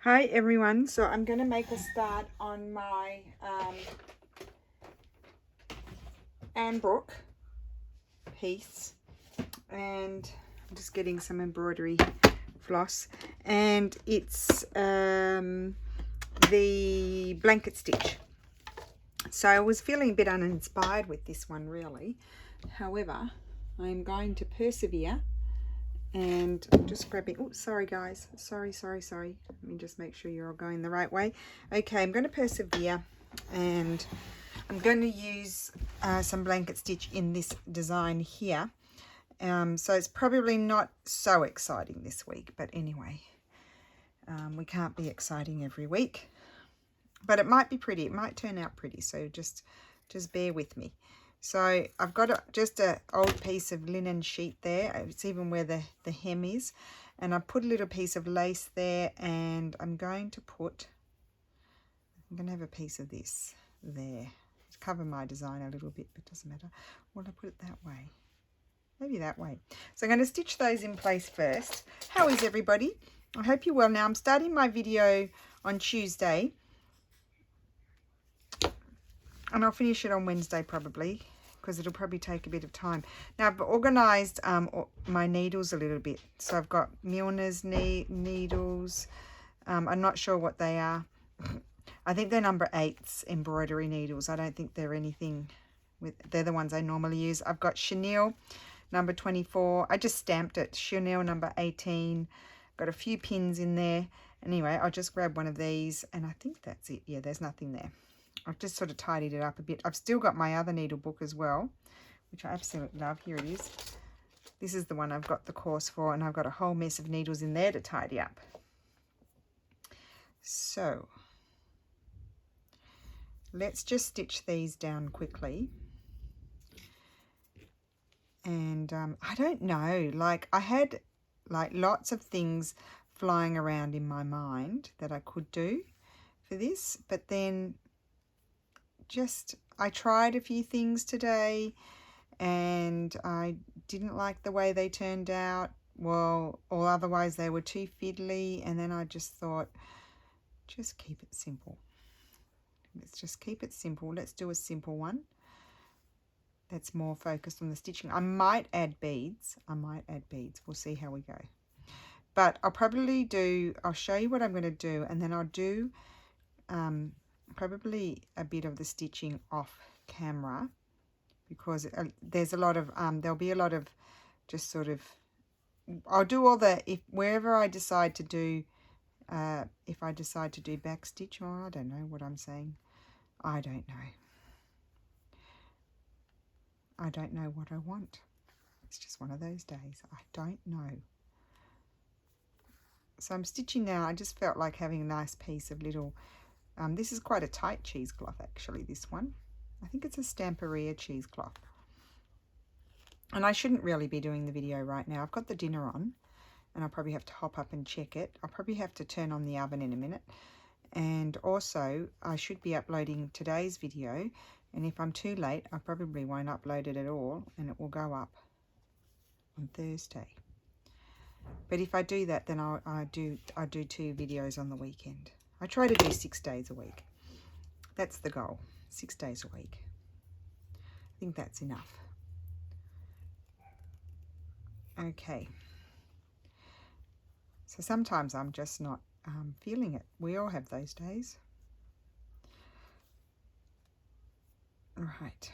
Hi everyone, so I'm going to make a start on my Anne Brooke piece, and I'm just getting some embroidery floss, and it's the blanket stitch. So I was feeling a bit uninspired with this one really. However, I'm going to persevere. And I'm just grabbing, oh, sorry guys, sorry. Let me just make sure you're all going the right way. Okay, I'm going to persevere, and I'm going to use some blanket stitch in this design here. So it's probably not so exciting this week, but anyway, we can't be exciting every week. But it might be pretty, it might turn out pretty, so just bear with me. So I've got just an old piece of linen sheet there. It's even where the hem is. And I put a little piece of lace there, and I'm going to have a piece of this there. To cover my design a little bit, but it doesn't matter. Will I put it that way? Maybe that way. So I'm going to stitch those in place first. How is everybody? I hope you're well. Now I'm starting my video on Tuesday, and I'll finish it on Wednesday probably, because it'll probably take a bit of time. Now I've organised my needles a little bit. So I've got Milner's needles. I'm not sure what they are. I think they're number 8s embroidery needles. I don't think they're anything they're the ones I normally use. I've got chenille number 24. I just stamped it. Chenille number 18. Got a few pins in there. Anyway, I'll just grab one of these, and I think that's it. Yeah, there's nothing there. I've just sort of tidied it up a bit. I've still got my other needle book as well, which I absolutely love. Here it is. This is the one I've got the course for, and I've got a whole mess of needles in there to tidy up. So let's just stitch these down quickly. And I don't know, like I had like lots of things flying around in my mind that I could do for this, but then I tried a few things today and I didn't like the way they turned out. Well, or otherwise they were too fiddly, and then I just thought, just keep it simple. Let's just keep it simple. Let's do a simple one that's more focused on the stitching. I might add beads. We'll see how we go. But I'll show you what I'm going to do, and then I'll do probably a bit of the stitching off camera, because there's a lot of there'll be a lot of just sort of, I'll do all the, wherever I decide to do, if I decide to do back stitch, or I don't know what I'm saying. I don't know what I want. It's just one of those days. I don't know. So I'm stitching now. I just felt like having a nice piece of little, this is quite a tight cheesecloth actually, this one. I think it's a Stamperia cheesecloth. And I shouldn't really be doing the video right now. I've got the dinner on, and I'll probably have to hop up and check it. I'll probably have to turn on the oven in a minute. And also, I should be uploading today's video, and if I'm too late, I probably won't upload it at all, and it will go up on Thursday. But if I do that, then I do 2 videos on the weekend. I try to do 6 days a week. That's the goal, 6 days a week. I think that's enough. Okay. So sometimes I'm just not feeling it. We all have those days. Right.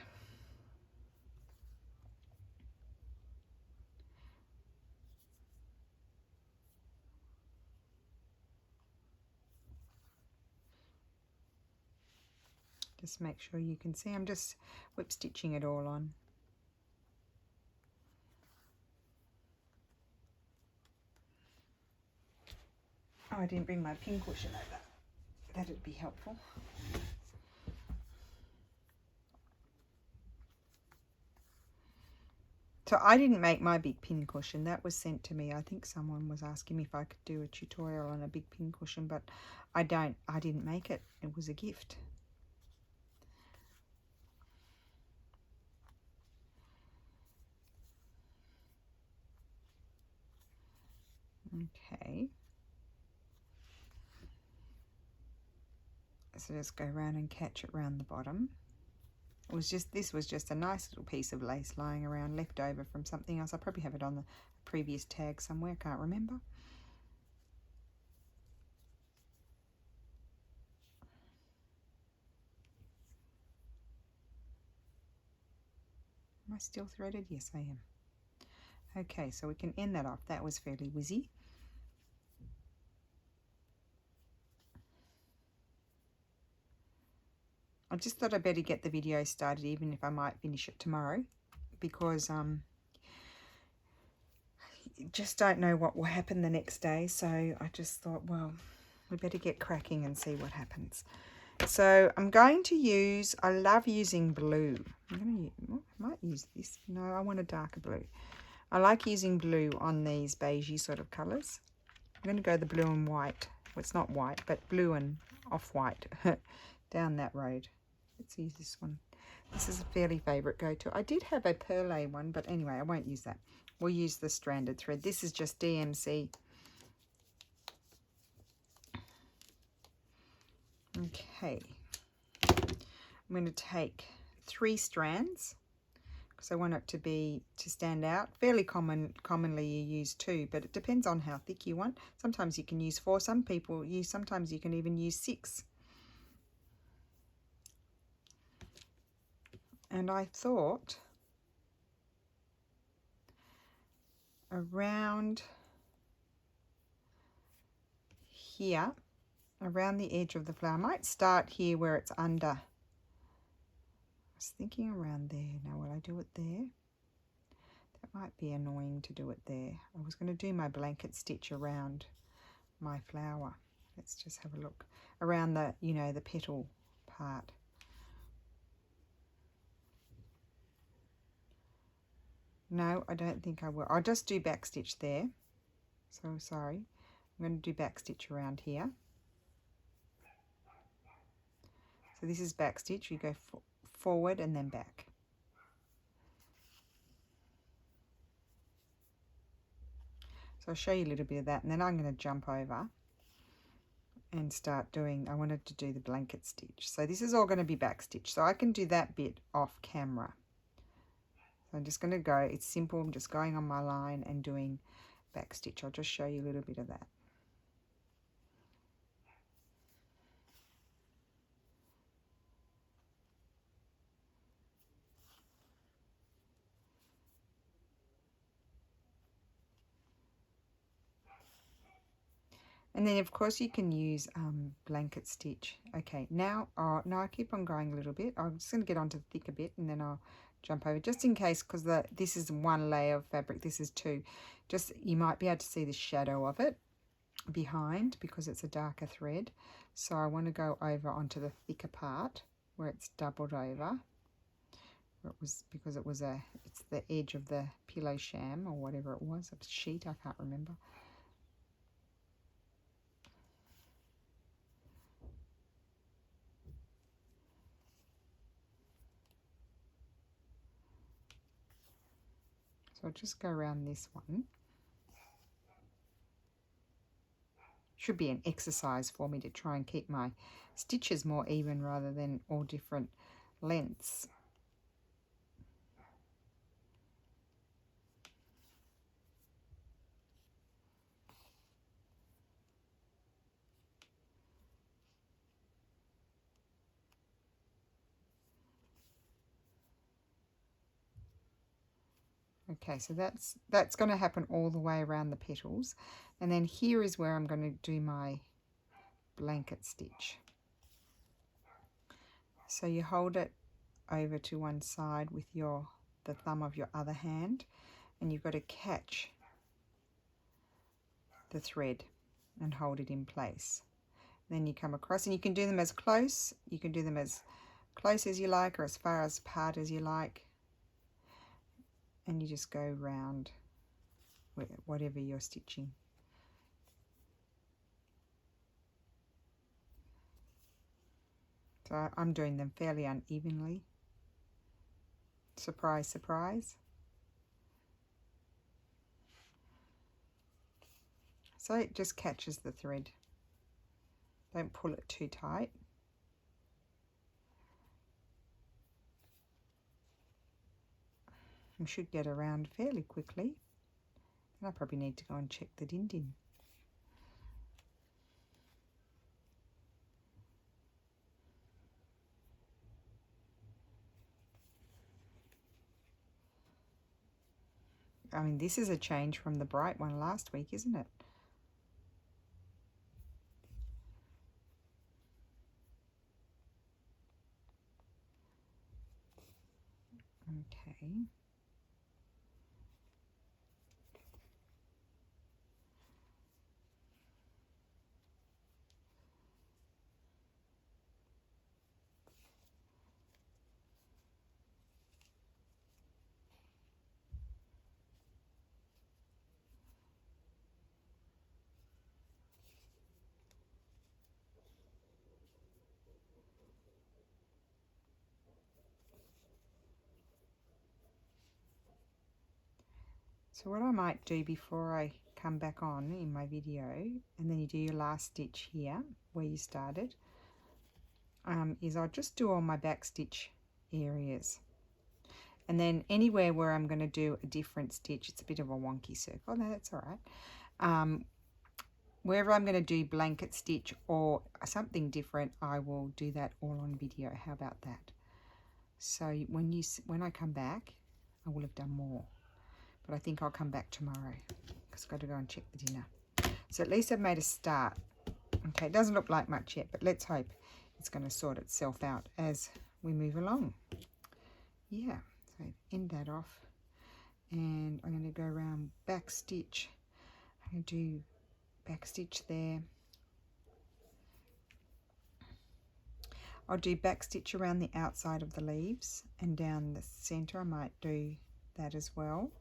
Just make sure you can see. I'm just whip stitching it all on. Oh, I didn't bring my pin cushion over. That'd be helpful. So I didn't make my big pin cushion. That was sent to me. I think someone was asking me if I could do a tutorial on a big pin cushion, but I didn't make it. It was a gift. Okay. So just go around and catch it around the bottom. This was just a nice little piece of lace lying around, left over from something else. I probably have it on the previous tag somewhere, can't remember. Am I still threaded? Yes, I am. Okay, so we can end that off. That was fairly whizzy. I just thought I'd better get the video started, even if I might finish it tomorrow, because just don't know what will happen the next day. So I just thought, well, we better get cracking and see what happens. So I'm going to use, I love using blue. I might use this. No, I want a darker blue. I like using blue on these beigey sort of colours. I'm going to go the blue and white. Well, it's not white, but blue and off-white down that road. Let's use this one. This is a fairly favourite go-to. I did have a perle one, but anyway, I won't use that. We'll use the stranded thread. This is just DMC. Okay. I'm going to take 3 strands because I want it to stand out. Fairly commonly you use 2, but it depends on how thick you want. Sometimes you can use 4. Sometimes you can even use 6. And I thought around here, around the edge of the flower, I might start here where it's under. I was thinking around there. Now will I do it there? That might be annoying to do it there. I was going to do my blanket stitch around my flower. Let's just have a look around the, you know, the petal part. No, I don't think I will. I'll just do back stitch there. So sorry. I'm going to do back stitch around here. So this is back stitch. You go forward and then back. So I'll show you a little bit of that, and then I'm going to jump over and start doing, I wanted to do the blanket stitch. So this is all going to be back stitch. So I can do that bit off camera. So I'm just going to go, it's simple, I'm just going on my line and doing back stitch. I'll just show you a little bit of that. And then of course you can use blanket stitch. Okay, now, I keep on going a little bit. I'm just going to get onto the thicker bit and then I'll jump over, just in case, because this is 1 layer of fabric, this is 2. Just, you might be able to see the shadow of it behind because it's a darker thread. So I want to go over onto the thicker part where it's doubled over. It's the edge of the pillow sham or whatever it was, a sheet, I can't remember. So I'll just go around this one. Should be an exercise for me to try and keep my stitches more even rather than all different lengths. Okay, so that's going to happen all the way around the petals, and then here is where I'm going to do my blanket stitch. So you hold it over to one side with the thumb of your other hand, and you've got to catch the thread and hold it in place. Then you come across, and you can do them as close, as you like, or as far apart as you like. And you just go round whatever you're stitching. So I'm doing them fairly unevenly. Surprise, surprise. So it just catches the thread. Don't pull it too tight. I should get around fairly quickly. And I probably need to go and check the din-din. I mean, this is a change from the bright one last week, isn't it? Okay. So what I might do before I come back on in my video, and then you do your last stitch here where you started, is I'll just do all my back stitch areas. And then anywhere where I'm going to do a different stitch, it's a bit of a wonky circle, no, that's all right. Wherever I'm going to do blanket stitch or something different, I will do that all on video. How about that? So when I come back, I will have done more. But I think I'll come back tomorrow because I've got to go and check the dinner. So at least I've made a start. Okay, it doesn't look like much yet, but let's hope it's going to sort itself out as we move along. Yeah, so end that off. And I'm going to go around back stitch. I'm going to do back stitch there. I'll do back stitch around the outside of the leaves and down the center. I might do that as well.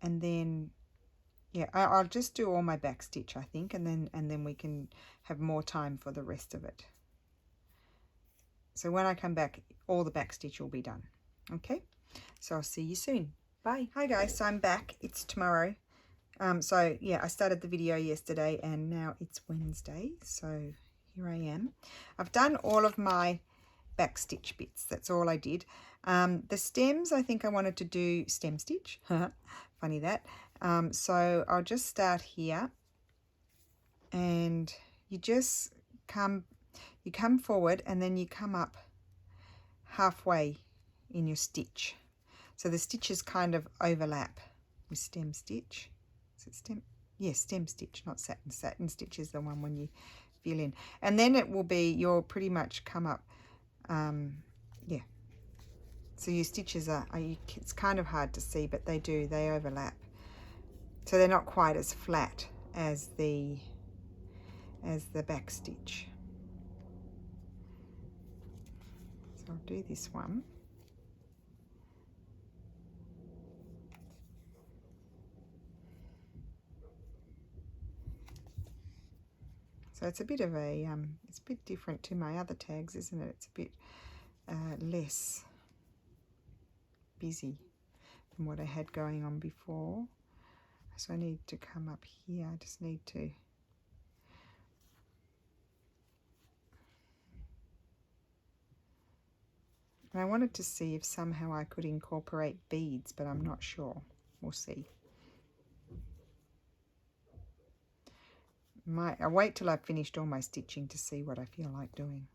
And then, yeah, I'll just do all my back stitch, I think, and then we can have more time for the rest of it. So when I come back, all the back stitch will be done. Okay, so I'll see you soon. Bye. Hi guys, so I'm back. It's tomorrow. So yeah, I started the video yesterday and now it's Wednesday. So here I am. I've done all of my back stitch bits. That's all I did. The stems, I think I wanted to do stem stitch. Funny that. So I'll just start here, and you just come forward and then you come up halfway in your stitch. So the stitches kind of overlap with stem stitch. Is it stem? Yes, stem stitch, not satin. Satin stitch is the one when you fill in. And then it will be, you'll pretty much come up, yeah. So your stitches are, it's kind of hard to see, but they overlap. So they're not quite as flat as the back stitch. So I'll do this one. So it's a bit of a, it's a bit different to my other tags, isn't it? It's a bit less busy than what I had going on before. So I need to come up here. I just need to and I wanted to see if somehow I could incorporate beads, but I'm not sure. We'll see. I'll wait till I've finished all my stitching to see what I feel like doing.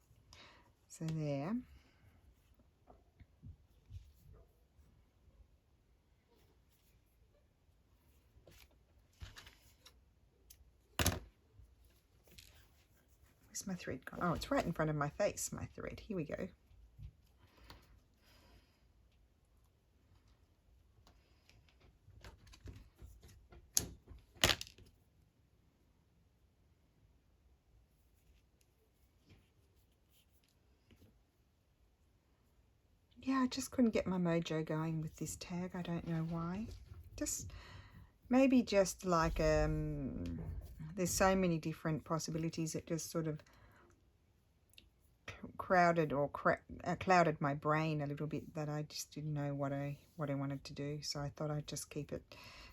So there. Where's my thread gone? Oh, it's right in front of my face, my thread. Here we go. Yeah, I just couldn't get my mojo going with this tag. I don't know why. Just maybe just like there's so many different possibilities. It just sort of crowded or clouded my brain a little bit, that I just didn't know what I wanted to do. So I thought I'd just keep it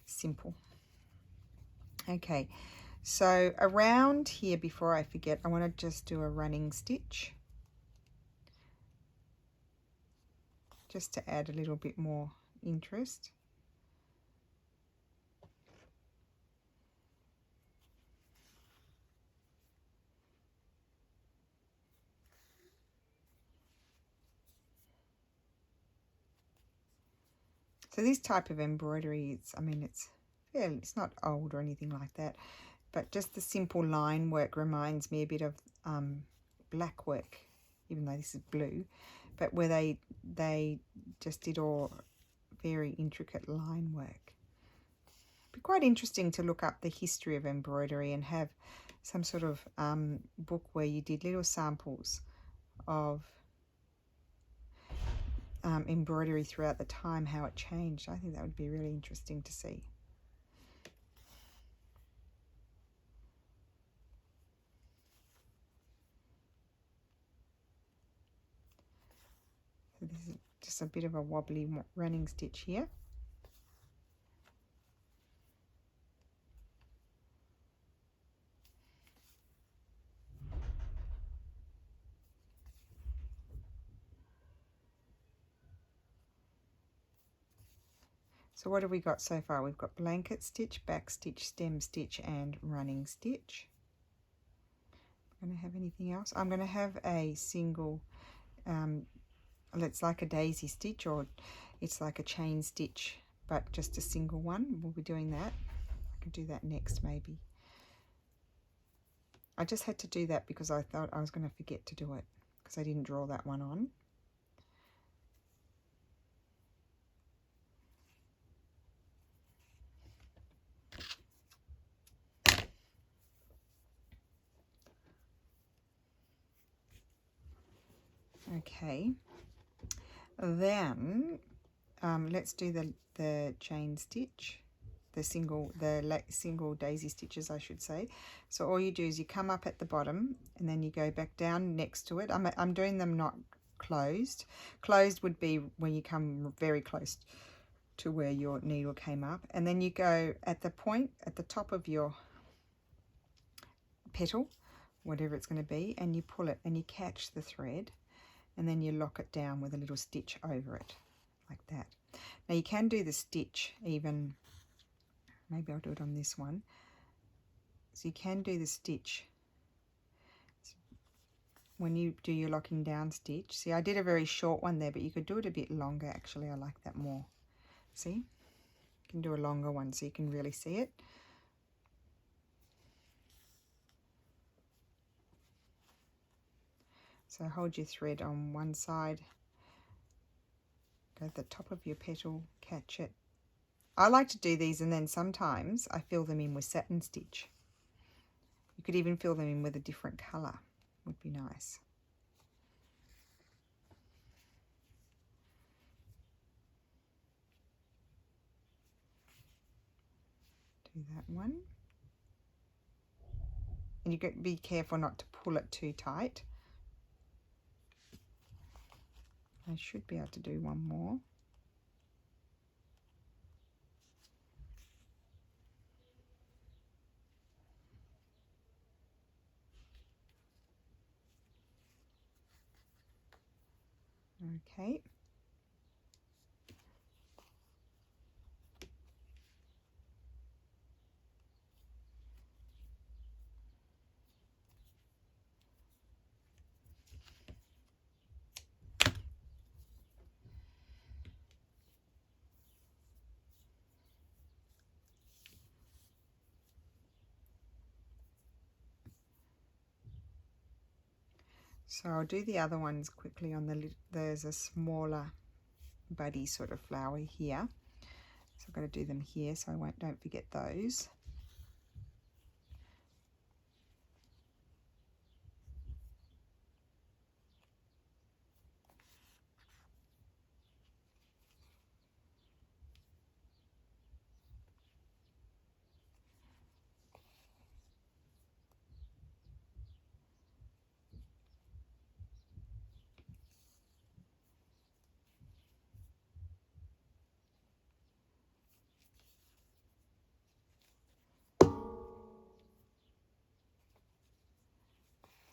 simple. Okay, so around here, before I forget, I want to just do a running stitch, just to add a little bit more interest. So this type of embroidery, it's not old or anything like that, but just the simple line work reminds me a bit of black work, even though this is blue, but where they just did all very intricate line work. It'd be quite interesting to look up the history of embroidery and have some sort of book where you did little samples of embroidery throughout the time, how it changed. I think that would be really interesting to see. So this is just a bit of a wobbly running stitch here. So what have we got so far? We've got blanket stitch, back stitch, stem stitch, and running stitch. I'm going to have anything else? I'm going to have a single, it's like a daisy stitch, or it's like a chain stitch, but just a single one. We'll be doing that. I can do that next maybe. I just had to do that because I thought I was going to forget to do it because I didn't draw that one on. Okay, then let's do the chain stitch, the single daisy stitches, I should say. So all you do is you come up at the bottom and then you go back down next to it. I'm doing them not closed. Closed would be when you come very close to where your needle came up, and then you go at the point at the top of your petal, whatever it's going to be, and you pull it and you catch the thread, and then you lock it down with a little stitch over it like that. Now you can do the stitch even, maybe I'll do it on this one. So you can do the stitch when you do your locking down stitch. See, I did a very short one there, but you could do it a bit longer actually. I like that more. See, you can do a longer one so you can really see it. So hold your thread on one side, go at the top of your petal, catch it. I like to do these, and then sometimes I fill them in with satin stitch. You could even fill them in with a different colour, would be nice. Do that one. And you got to be careful not to pull it too tight. I should be able to do one more. Okay. So I'll do the other ones quickly on there's a smaller buddy sort of flower here. So I've got to do them here so don't forget those.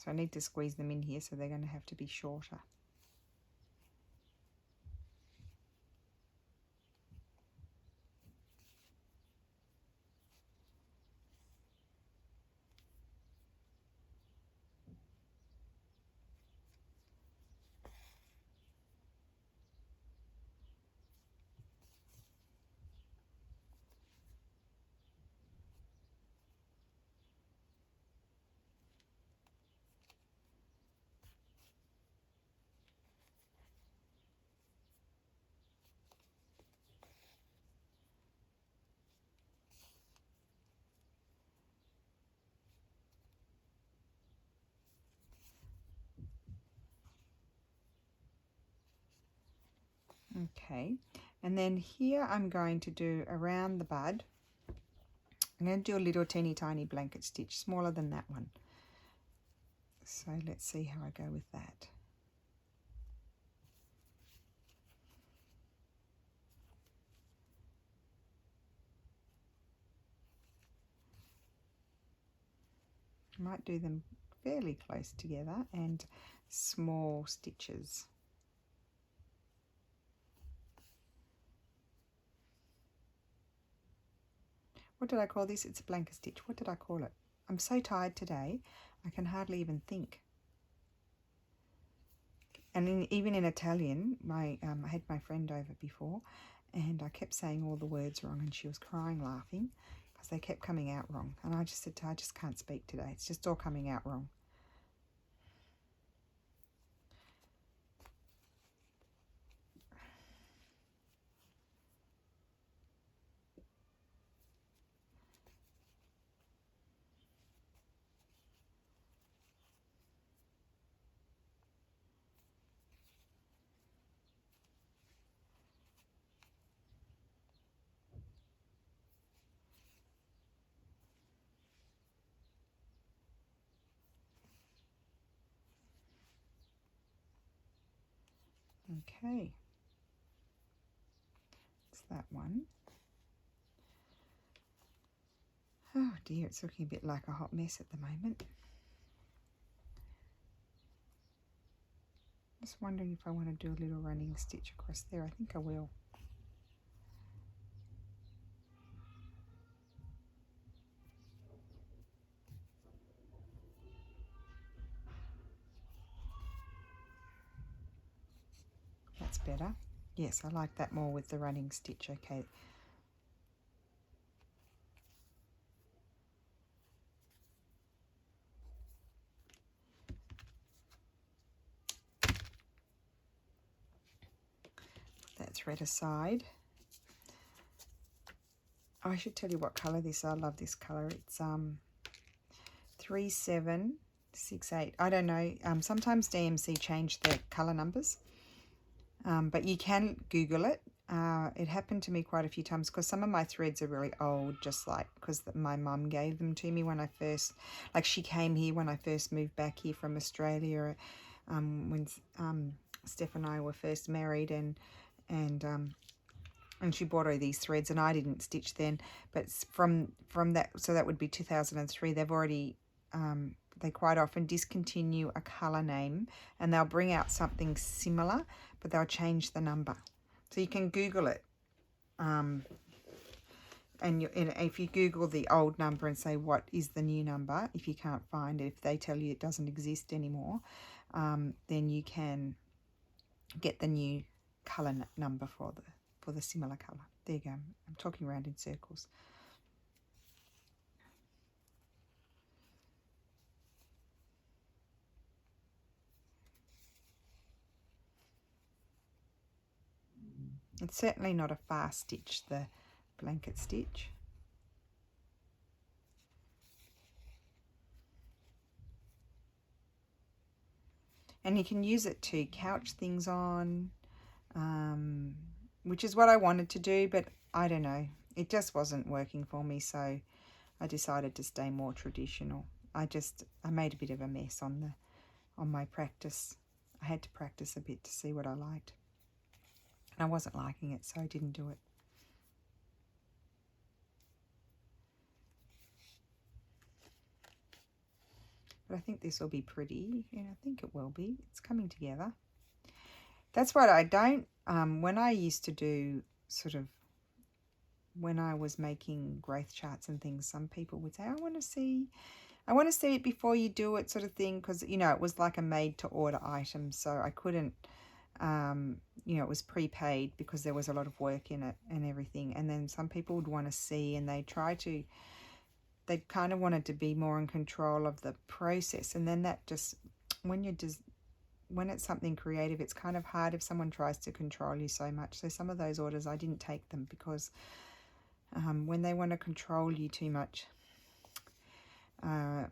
So I need to squeeze them in here, so they're going to have to be shorter. Okay, and then here I'm going to do around the bud, I'm going to do a little teeny tiny blanket stitch, smaller than that one. So let's see how I go with that. I might do them fairly close together and small stitches. What did I call this? It's a blanket stitch. What did I call it? I'm so tired today, I can hardly even think. And even in Italian, I had my friend over before, and I kept saying all the words wrong, and she was crying, laughing, because they kept coming out wrong. And I just said to her, I just can't speak today. It's just all coming out wrong. Okay, it's that one. Oh dear, it's looking a bit like a hot mess at the moment. Just wondering if I want to do a little running stitch across there. I think I will. That's better. Yes, I like that more with the running stitch. Okay. Put that thread aside. Oh, I should tell you what colour this is. I love this colour. It's 3768. I don't know. Sometimes DMC change their colour numbers, but you can Google it. It happened to me quite a few times because some of my threads are really old, just like because my mum gave them to me when I first, like she came here when I first moved back here from Australia, when Steph and I were first married, and she bought all these threads, and I didn't stitch then, but from that, so that would be 2003. They've already they quite often discontinue a colour name, and they'll bring out something similar, but they'll change the number. So you can Google it, and if you Google the old number and say what is the new number, if you can't find it, if they tell you it doesn't exist anymore, then you can get the new colour number for the similar colour. There you go. I'm talking around in circles. It's certainly not a fast stitch, the blanket stitch. And you can use it to couch things on, which is what I wanted to do, but I don't know. It just wasn't working for me, so I decided to stay more traditional. I made a bit of a mess on my practice. I had to practice a bit to see what I liked. I wasn't liking it, so I didn't do it. But I think this will be pretty. Yeah, I think it will be. It's coming together. That's what I don't, when I used to do sort of, when I was making growth charts and things, some people would say, I want to see it before you do it, sort of thing, because, you know, it was like a made to order item, so I couldn't, you know, it was prepaid because there was a lot of work in it and everything. And then some people would want to see, and they kind of wanted to be more in control of the process. And then that just, when it's something creative, it's kind of hard if someone tries to control you so much. So some of those orders, I didn't take them because when they want to control you too much, I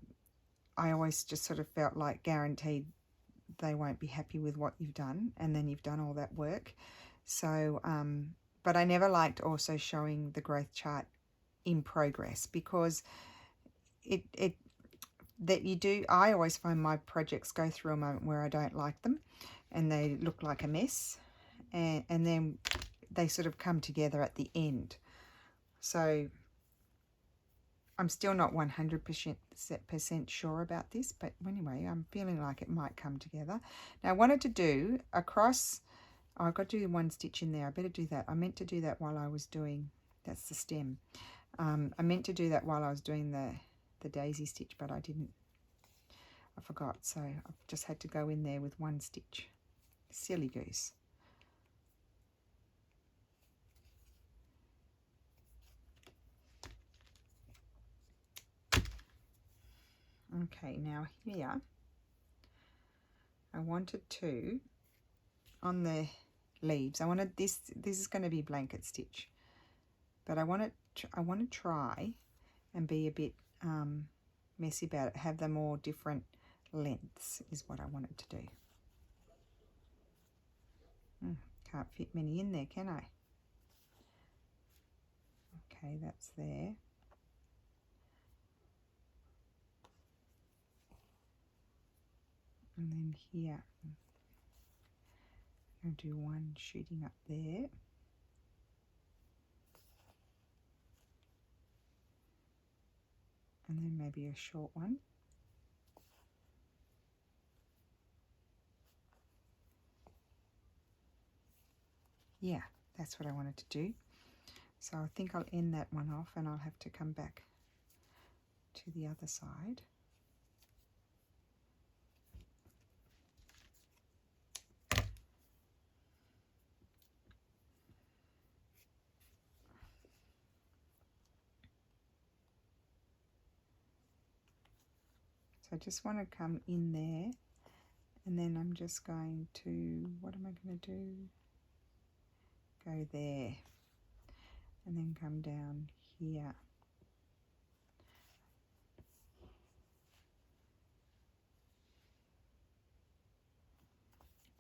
always just sort of felt like guaranteed they won't be happy with what you've done, and then you've done all that work. So, but I never liked also showing the growth chart in progress, because I always find my projects go through a moment where I don't like them and they look like a mess, and then they sort of come together at the end. So I'm still not 100% sure about this, but anyway, I'm feeling like it might come together. Now I wanted to do across, I've got to do one stitch in there. I better do that. I meant to do that while I was doing, that's the stem. I meant to do that while I was doing the daisy stitch, but I didn't. I forgot, so I've just had to go in there with one stitch. Silly goose. Okay, now here I wanted to, on the leaves, I wanted this is going to be blanket stitch, but I want to try and be a bit messy about it, have them all different lengths is what I wanted to do. Can't fit many in there, can I? Okay, that's there. And then here I'll do one shooting up there. And then maybe a short one. Yeah, that's what I wanted to do. So I think I'll end that one off and I'll have to come back to the other side. So I just want to come in there, and then I'm just going to, what am I going to do? Go there, and then come down here.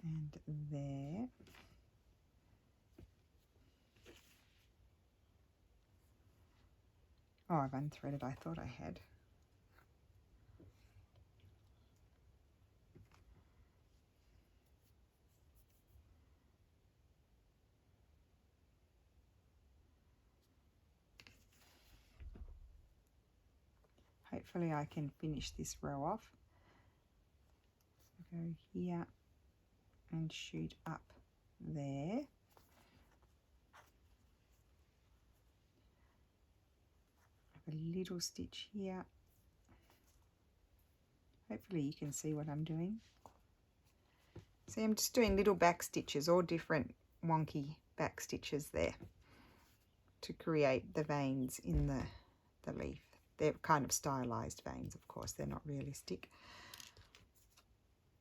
And there. Oh, I've unthreaded, I thought I had. Hopefully I can finish this row off. Go here and shoot up there. A little stitch here. Hopefully you can see what I'm doing. See, I'm just doing little back stitches, all different wonky back stitches there to create the veins in the leaf. They're kind of stylized veins, of course, they're not realistic.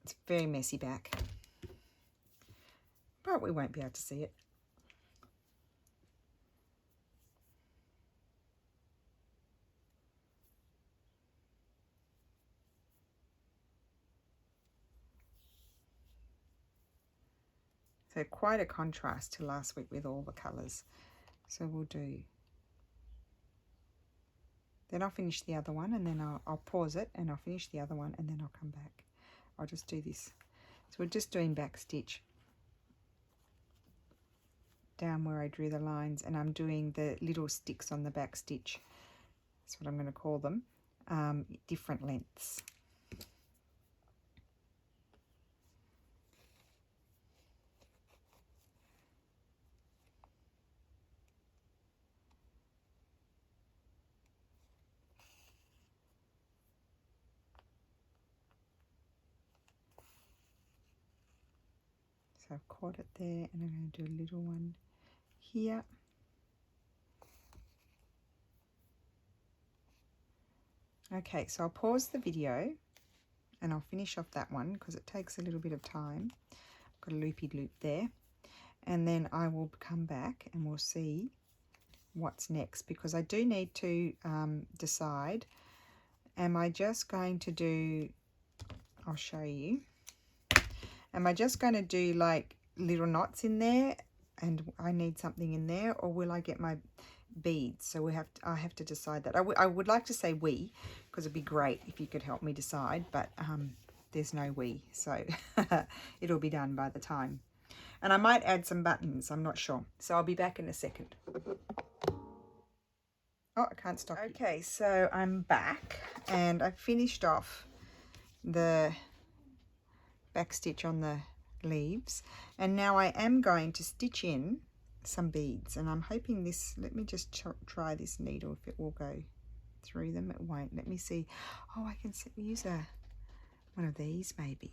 It's very messy back, but we won't be able to see it. So quite a contrast to last week with all the colours. So we'll do, then I'll finish the other one, and then I'll pause it and I'll finish the other one, and then I'll come back. I'll just do this. So we're just doing back stitch down where I drew the lines, and I'm doing the little sticks on the back stitch. That's what I'm going to call them, different lengths. So I've caught it there, and I'm going to do a little one here. Okay, so I'll pause the video and I'll finish off that one because it takes a little bit of time. I've got a loopy loop there, and then I will come back and we'll see what's next, because I do need to decide, am I just going to do, I'll show you, am I just going to do like little knots in there, and I need something in there, or will I get my beads? So I have to decide that. I would like to say we, because it'd be great if you could help me decide, but there's no we, so it'll be done by the time. And I might add some buttons, I'm not sure. So I'll be back in a second. Oh, I can't stop. Okay, so I'm back and I finished off the back stitch on the leaves, and now I am going to stitch in some beads, and I'm hoping this, let me just try this needle if it will go through them. It won't. Let me see. Oh, I can use one of these maybe.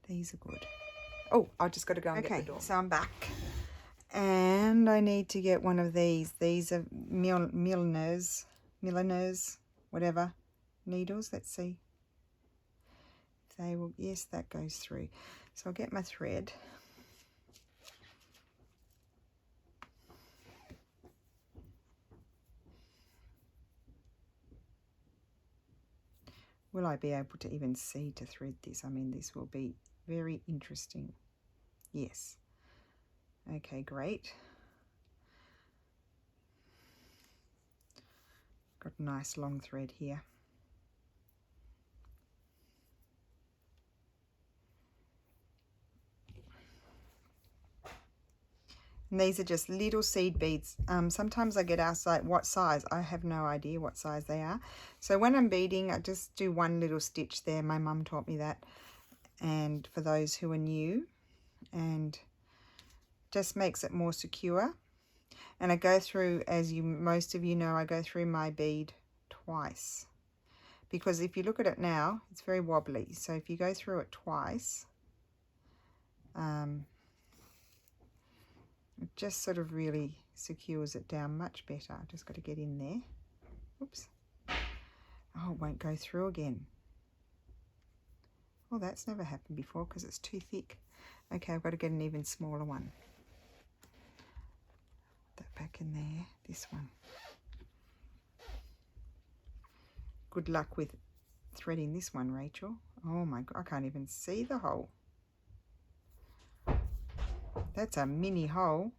These are good. Oh, I just got to go and get the door. So I'm back and I need to get one of these. These are milliners, whatever needles. Let's see if they will. Yes, that goes through. So I'll get my thread. Will I be able to even see to thread this? I mean, this will be very interesting. Yes. Okay, great. Got a nice long thread here. And these are just little seed beads. Sometimes I get asked, like, what size? I have no idea what size they are. So when I'm beading, I just do one little stitch there. My mum taught me that. And for those who are new, and just makes it more secure. And I go through, as most of you know, I go through my bead twice. Because if you look at it now, it's very wobbly. So if you go through it twice, it just sort of really secures it down much better. I've just got to get in there. Oops. Oh, it won't go through again. Oh, that's never happened before because it's too thick. Okay, I've got to get an even smaller one. Put that back in there. This one. Good luck with threading this one, Rachel. Oh my God, I can't even see the hole. That's a mini hole.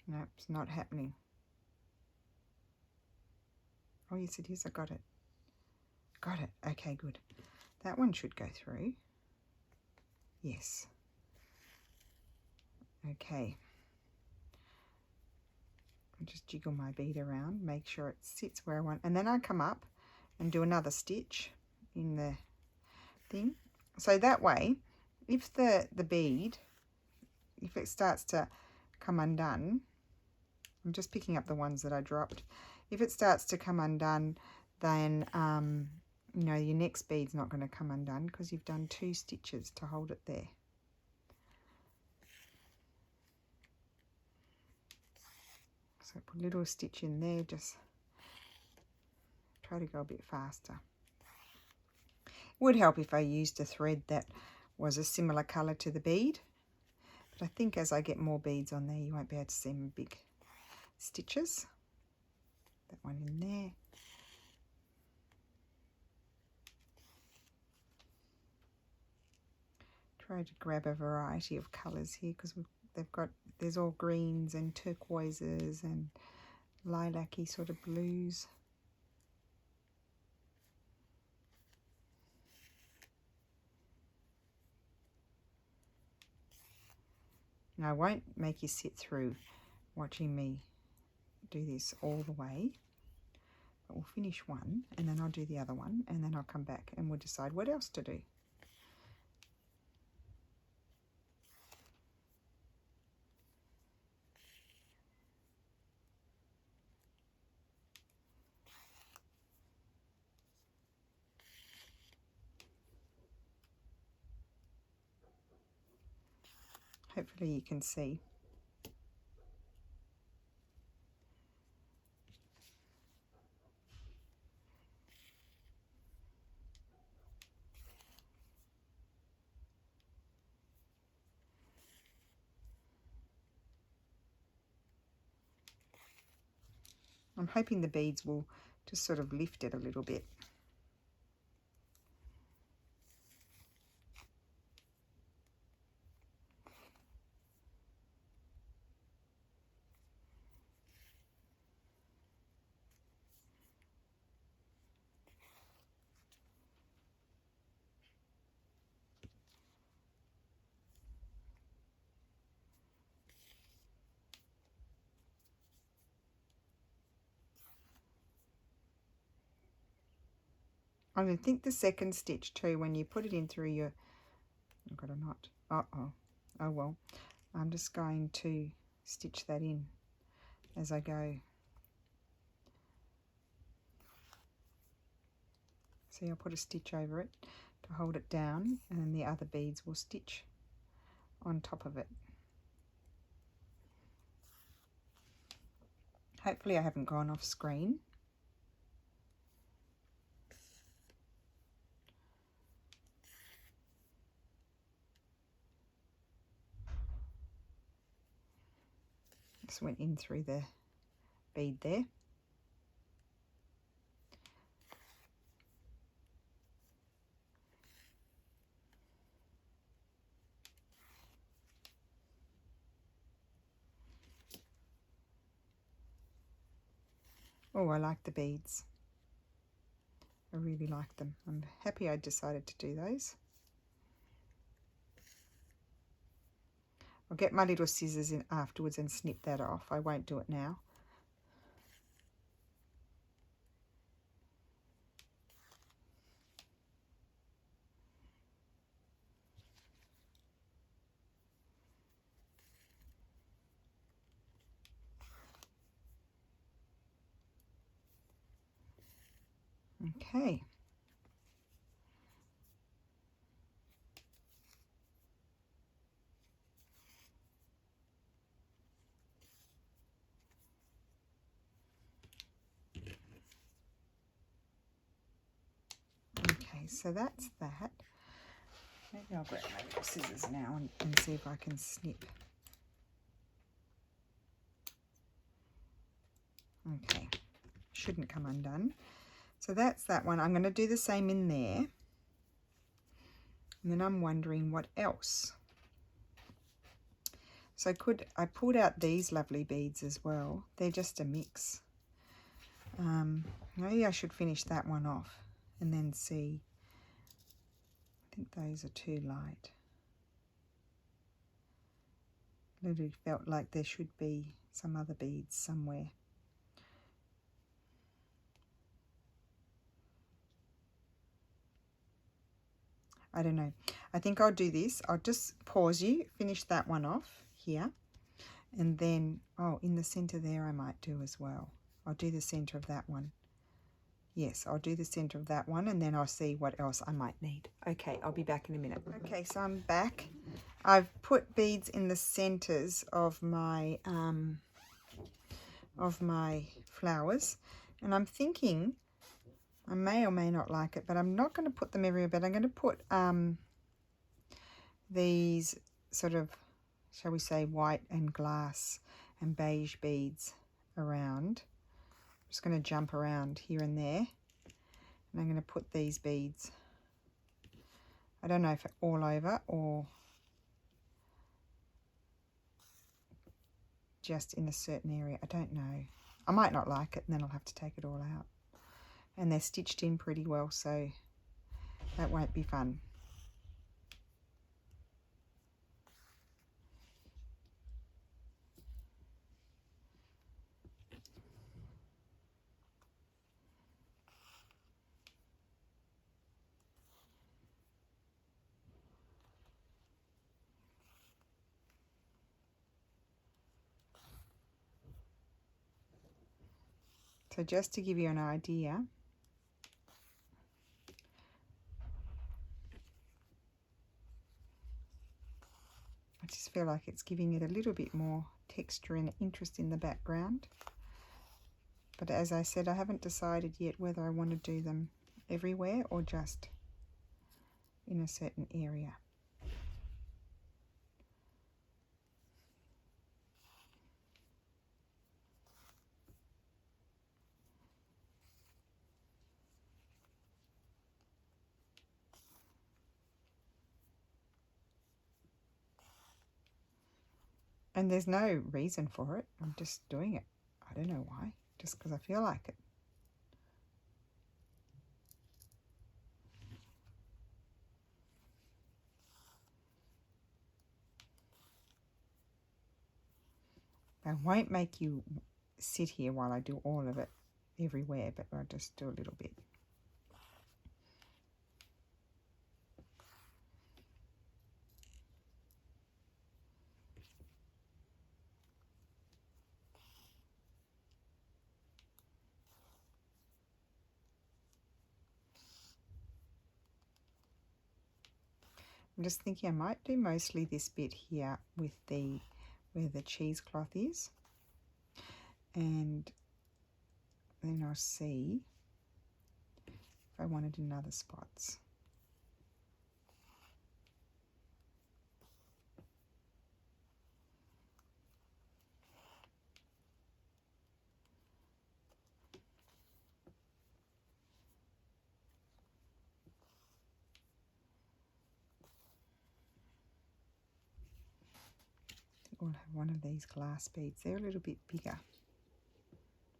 Nope, it's not happening. Oh, yes, it is. I got it. Got it. Okay, good. That one should go through. Yes. Okay. I'll just jiggle my bead around, make sure it sits where I want. And then I come up and do another stitch in the thing. So that way, if the bead, if it starts to come undone, I'm just picking up the ones that I dropped. If it starts to come undone, then you know, your next bead's not going to come undone because you've done 2 stitches to hold it there. So put a little stitch in there, just try to go a bit faster. It would help if I used a thread that was a similar colour to the bead, but I think as I get more beads on there, you won't be able to see my big stitches. That one in there. Try to grab a variety of colours here because there's all greens and turquoises and lilac-y sort of blues. Now I won't make you sit through watching me do this all the way, but we'll finish one and then I'll do the other one and then I'll come back and we'll decide what else to do. Hopefully you can see. I'm hoping the beads will just sort of lift it a little bit. I think the second stitch too, when you put it in through your, I've got a knot. Oh well. I'm just going to stitch that in as I go. See, I'll put a stitch over it to hold it down, and then the other beads will stitch on top of it. Hopefully I haven't gone off screen. Just went in through the bead there. Oh, I like the beads. I really like them. I'm happy I decided to do those. I'll get my little scissors in afterwards and snip that off. I won't do it now. Okay. Okay, so that's that. Maybe I'll grab my little scissors now and see if I can snip. Okay, shouldn't come undone. So that's that one. I'm going to do the same in there. And then I'm wondering what else. So I pulled out these lovely beads as well. They're just a mix. Maybe I should finish that one off and then see. I think those are too light. Literally felt like there should be some other beads somewhere. I don't know. I think I'll do this. I'll just pause you, finish that one off here. And then, oh, in the center there I might do as well. I'll do the center of that one. Yes, I'll do the center of that one, and then I'll see what else I might need. Okay, I'll be back in a minute. Okay, so I'm back. I've put beads in the centers of my flowers, and I'm thinking, I may or may not like it, but I'm not going to put them everywhere, but I'm going to put these sort of, shall we say, white and glass and beige beads around. I'm just going to jump around here and there, and I'm going to put these beads, I don't know if all over or just in a certain area. I don't know. I might not like it, and then I'll have to take it all out. And they're stitched in pretty well, so that won't be fun. So just to give you an idea, I just feel like it's giving it a little bit more texture and interest in the background. But as I said, I haven't decided yet whether I want to do them everywhere or just in a certain area. And there's no reason for it. I'm just doing it. I don't know why. Just because I feel like it. I won't make you sit here while I do all of it everywhere, but I'll just do a little bit. I'm just thinking I might do mostly this bit here with the where the cheesecloth is, and then I'll see if I wanted in other spots. We'll have one of these glass beads. They're a little bit bigger.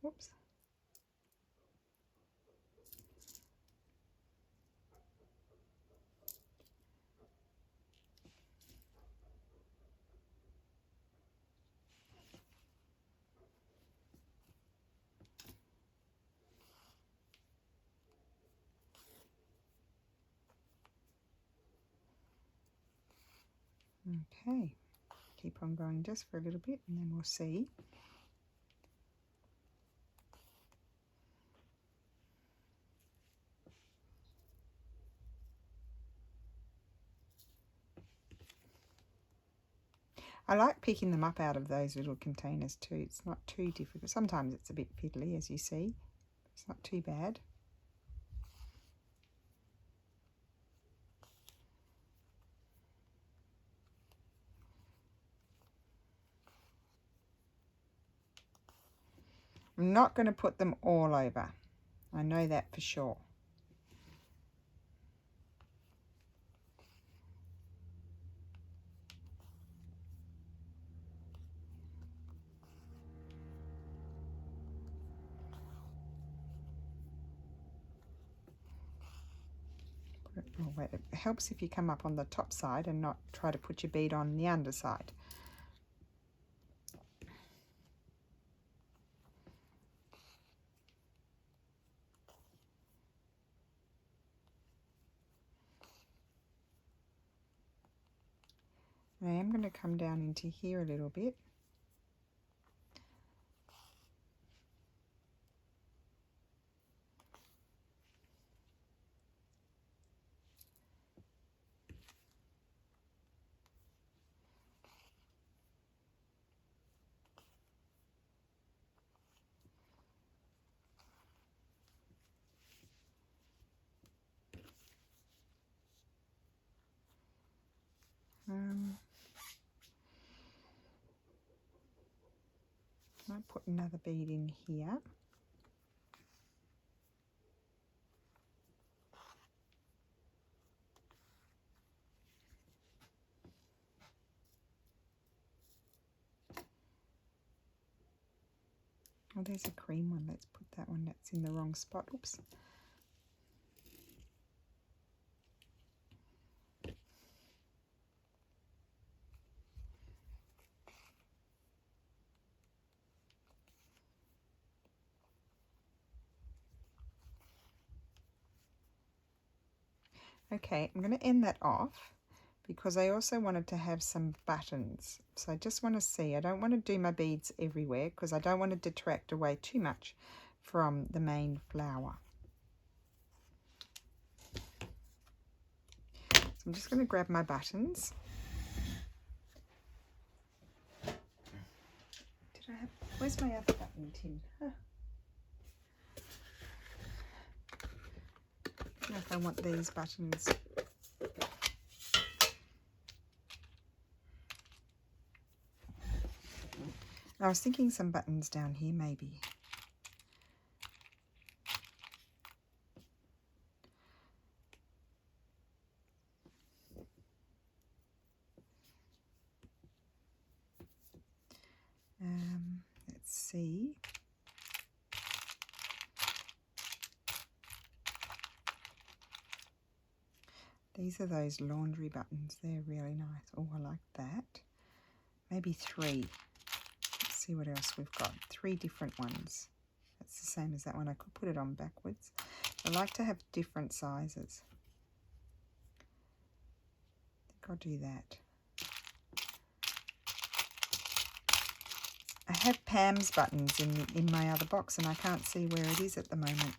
Whoops. Okay. Keep on going just for a little bit and then we'll see. I like picking them up out of those little containers too. It's not too difficult. Sometimes it's a bit fiddly, as you see. It's not too bad. I'm not going to put them all over. I know that for sure. Oh, wait. It helps if you come up on the top side and not try to put your bead on the underside. I am going to come down into here a little bit. Might put another bead in here. Oh, there's a cream one. Let's put that one. That's in the wrong spot. Oops. Okay, I'm going to end that off because I also wanted to have some buttons. So I just want to see. I don't want to do my beads everywhere because I don't want to detract away too much from the main flower. So I'm just going to grab my buttons. Did I have... Where's my other button tin? Huh. I don't know if I want these buttons. I was thinking some buttons down here maybe. Let's see. These are those laundry buttons. They're really nice. Oh, I like that. Maybe 3. Let's see what else we've got. 3 different ones. That's the same as that one. I could put it on backwards. I like to have different sizes. I think I'll do that. I have Pam's buttons in my other box, and I can't see where it is at the moment.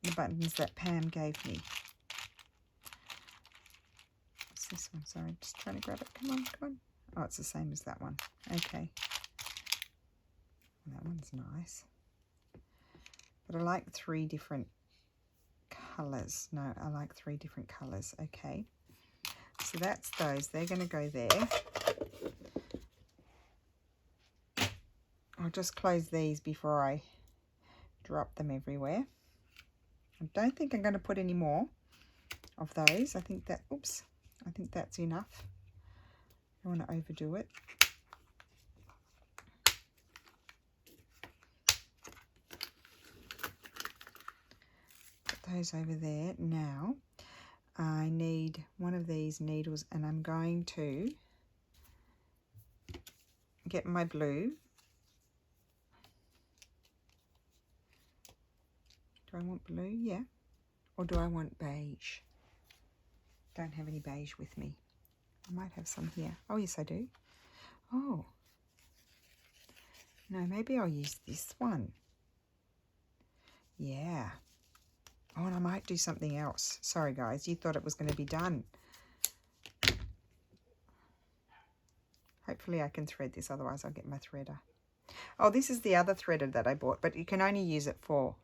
The buttons that Pam gave me. What's this one? Sorry, just trying to grab it. Come on, come on. Oh, it's the same as that one. Okay. That one's nice. But I like 3 different colours. No, I like 3 different colours. Okay. So that's those. They're going to go there. I'll just close these before I drop them everywhere. I don't think I'm going to put any more of those. I think that, oops, I think that's enough. I don't want to overdo it. Put those over there. Now, I need one of these needles, and I'm going to get my blue. Do I want blue? Yeah. Or do I want beige? Don't have any beige with me. I might have some here. Oh, yes, I do. Oh. No, maybe I'll use this one. Yeah. Oh, and I might do something else. Sorry, guys. You thought it was going to be done. Hopefully I can thread this. Otherwise, I'll get my threader. Oh, this is the other threader that I bought. But you can only use it for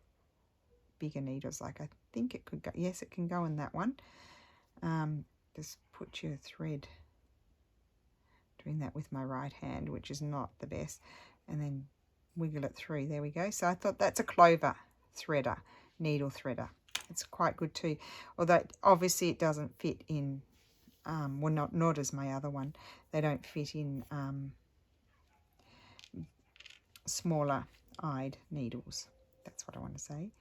bigger needles. Like, I think it could go. Yes, it can go in that one. Just put your thread. Doing that with my right hand, which is not the best. And then wiggle it through. There we go. So I thought that's a clover threader, needle threader. It's quite good too. Although obviously it doesn't fit in, well, nor does my other one. They don't fit in smaller eyed needles. That's what I want to say.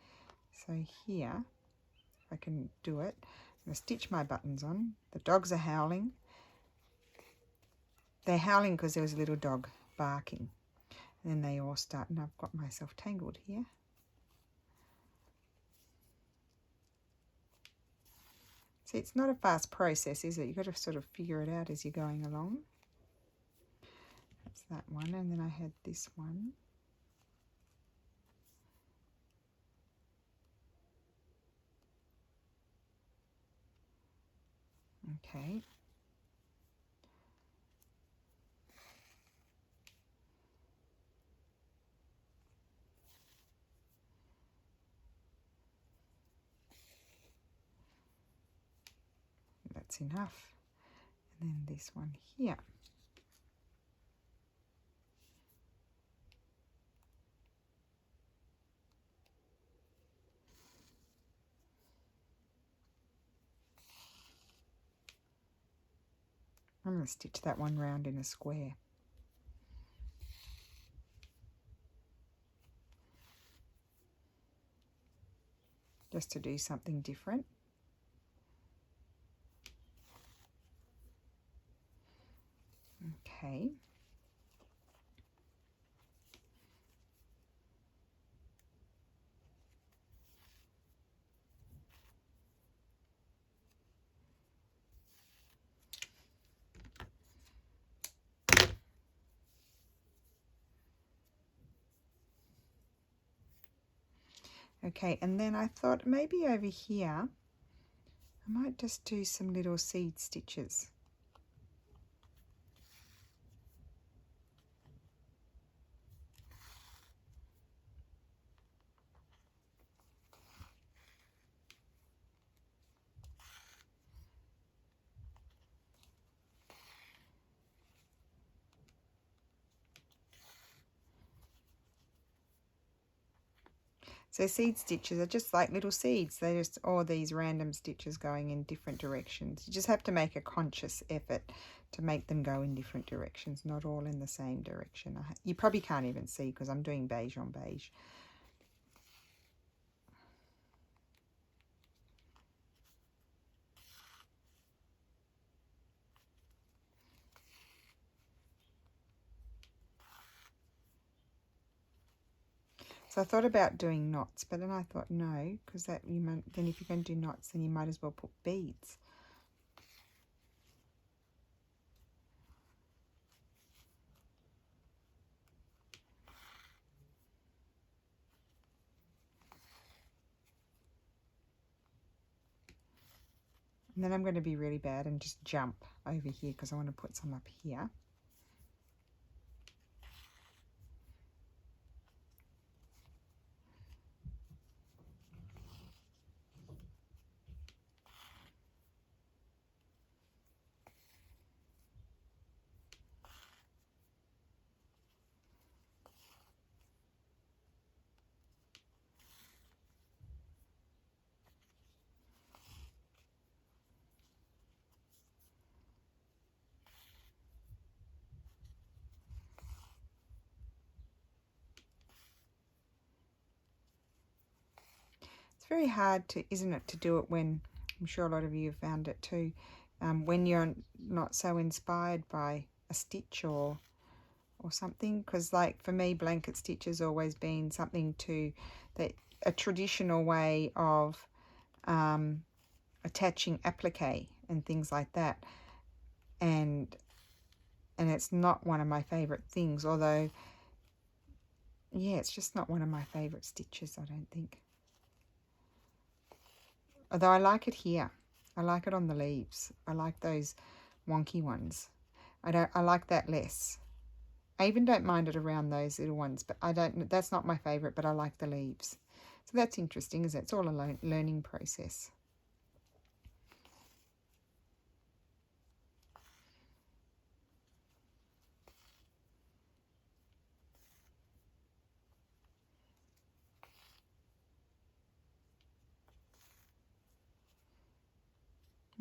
So here, if I can do it, I'm going to stitch my buttons on. The dogs are howling. They're howling because there was a little dog barking. And then they all start, and I've got myself tangled here. See, it's not a fast process, is it? You've got to sort of figure it out as you're going along. That's that one, and then I had this one. Okay. That's enough. And then this one here. I'm going to stitch that one round in a square. Just to do something different. Okay. Okay, and then I thought maybe over here, I might just do some little seed stitches. So seed stitches are just like little seeds. They're just all these random stitches going in different directions. You just have to make a conscious effort to make them go in different directions, not all in the same direction. You probably can't even see because I'm doing beige on beige. So I thought about doing knots, but then I thought no, because then if you're going to do knots, then you might as well put beads. And then I'm going to be really bad and just jump over here because I want to put some up here. It's very hard to, isn't it, to do it when, I'm sure a lot of you have found it too, when you're not so inspired by a stitch or something, because like for me, blanket stitch has always been something a traditional way of attaching applique and things like that, and it's not one of my favorite things, although yeah, it's just not one of my favorite stitches, I don't think. Although I like it here. I like it on the leaves. I like those wonky ones. I like that less. I even don't mind it around those little ones, but that's not my favorite, but I like the leaves. So that's interesting, isn't it? It's all a learning process.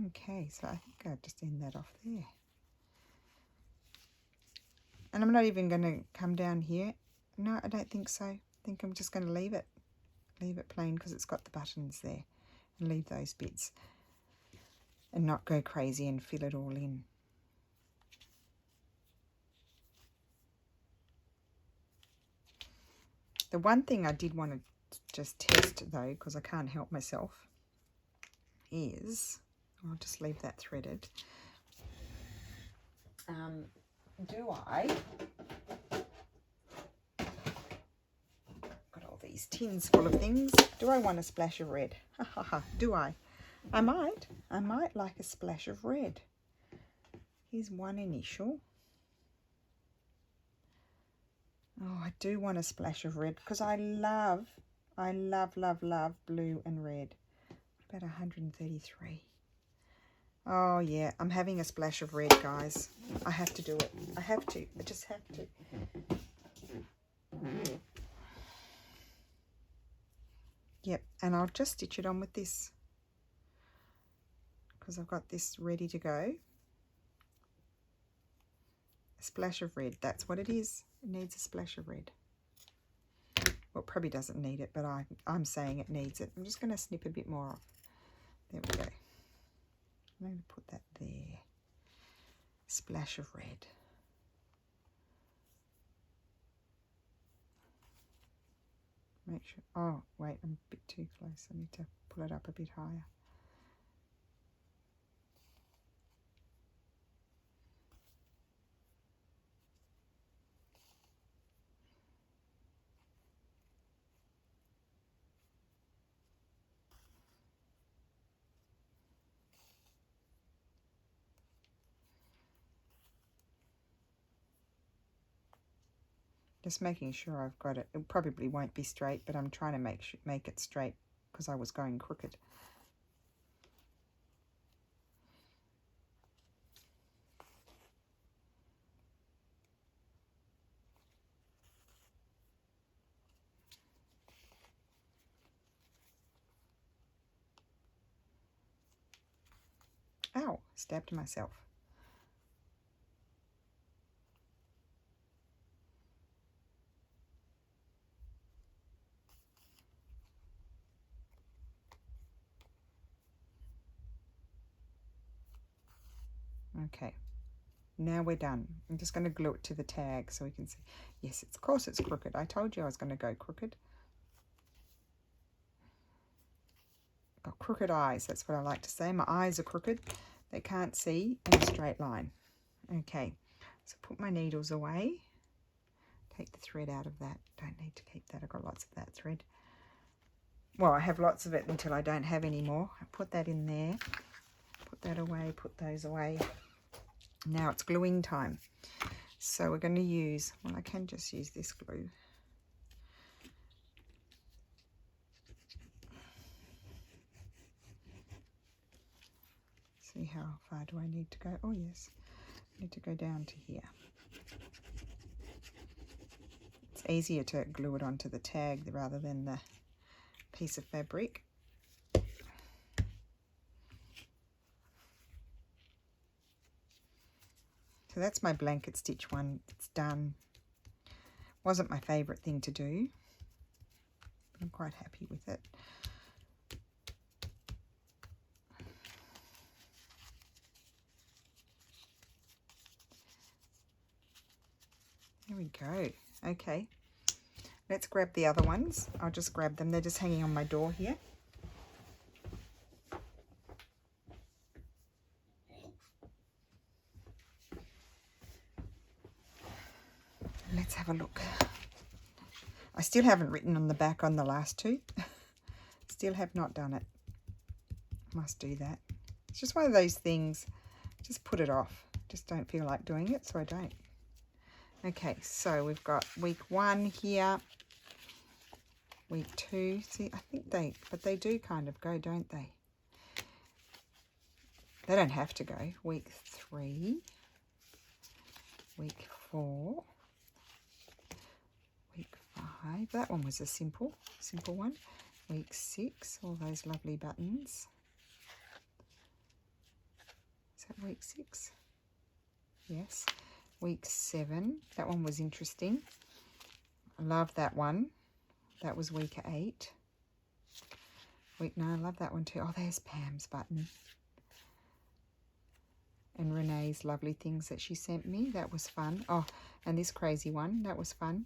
Okay, so I think I'll just end that off there. And I'm not even going to come down here. No, I don't think so. I think I'm just going to leave it plain because it's got the buttons there, and leave those bits and not go crazy and fill it all in. The one thing I did want to just test though, because I can't help myself, is, I'll just leave that threaded. Do I, got all these tins full of things, do I want a splash of red? Ha ha ha, do I? I might like a splash of red. Here's one initial. Oh, I do want a splash of red because I love blue and red. What about 133? Oh yeah, I'm having a splash of red, guys. I have to do it. I have to. I just have to. Yep, and I'll just stitch it on with this because I've got this ready to go. A splash of red, that's what it is. It needs a splash of red. Well, it probably doesn't need it, but I'm saying it needs it. I'm just going to snip a bit more off. There we go. I'm going to put that there. Splash of red. Make sure, oh wait, I'm a bit too close. I need to pull it up a bit higher. Just making sure I've got it. It probably won't be straight, but I'm trying to make it straight because I was going crooked. Ow, stabbed myself. Okay, now we're done. I'm just going to glue it to the tag so we can see. Yes, of course it's crooked. I told you I was going to go crooked. Got crooked eyes, that's what I like to say. My eyes are crooked. They can't see in a straight line. Okay, so put my needles away. Take the thread out of that. Don't need to keep that. I've got lots of that thread. Well, I have lots of it until I don't have any more. I put that in there. Put that away. Put those away. Now it's gluing time. So we're going to use, well, I can just use this glue. See how far do I need to go? Oh, yes. I need to go down to here. It's easier to glue it onto the tag rather than the piece of fabric. So that's my blanket stitch one. It's done. Wasn't my favourite thing to do. I'm quite happy with it. There we go. Okay. Let's grab the other ones. I'll just grab them. They're just hanging on my door here. Let's have a look. I still haven't written on the back on the last two. Still have not done it. Must do that. It's just one of those things. Just put it off. Just don't feel like doing it, so I don't. Okay, so we've got week 1 here. Week 2. See, I think they do kind of go, don't they? They don't have to go. Week 3. Week 4. Week 5. That one was a simple one. Week 6. All those lovely buttons. Is that week 6? Yes. Week 7. That one was interesting. I love that one. That was week 8. Week 9. I love that one too. Oh, there's Pam's button. And Renee's lovely things that she sent me. That was fun. Oh, and this crazy one. That was fun.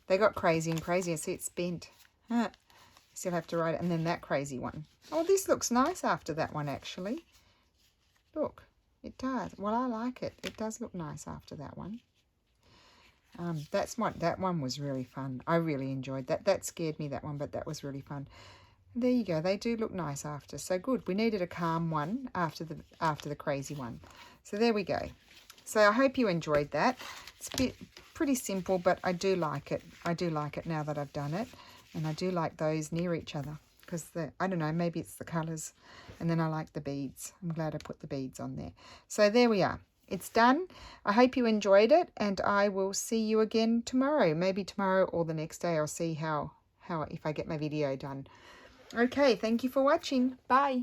They got crazy and crazier. See, it's bent. Huh. Still have to write it. And then that crazy one. Oh, this looks nice after that one, actually. Look, it does. Well, I like it. It does look nice after that one. That one was really fun. I really enjoyed that. That scared me, that one, but that was really fun. There you go. They do look nice after. So good. We needed a calm one after the crazy one. So there we go. So I hope you enjoyed that. It's pretty simple, but I do like it. I do like it now that I've done it. And I do like those near each other because I don't know, maybe it's the colours. And then I like the beads. I'm glad I put the beads on there. So there we are. It's done. I hope you enjoyed it, and I will see you again tomorrow. Maybe tomorrow or the next day. I'll see how if I get my video done. Okay, thank you for watching. Bye.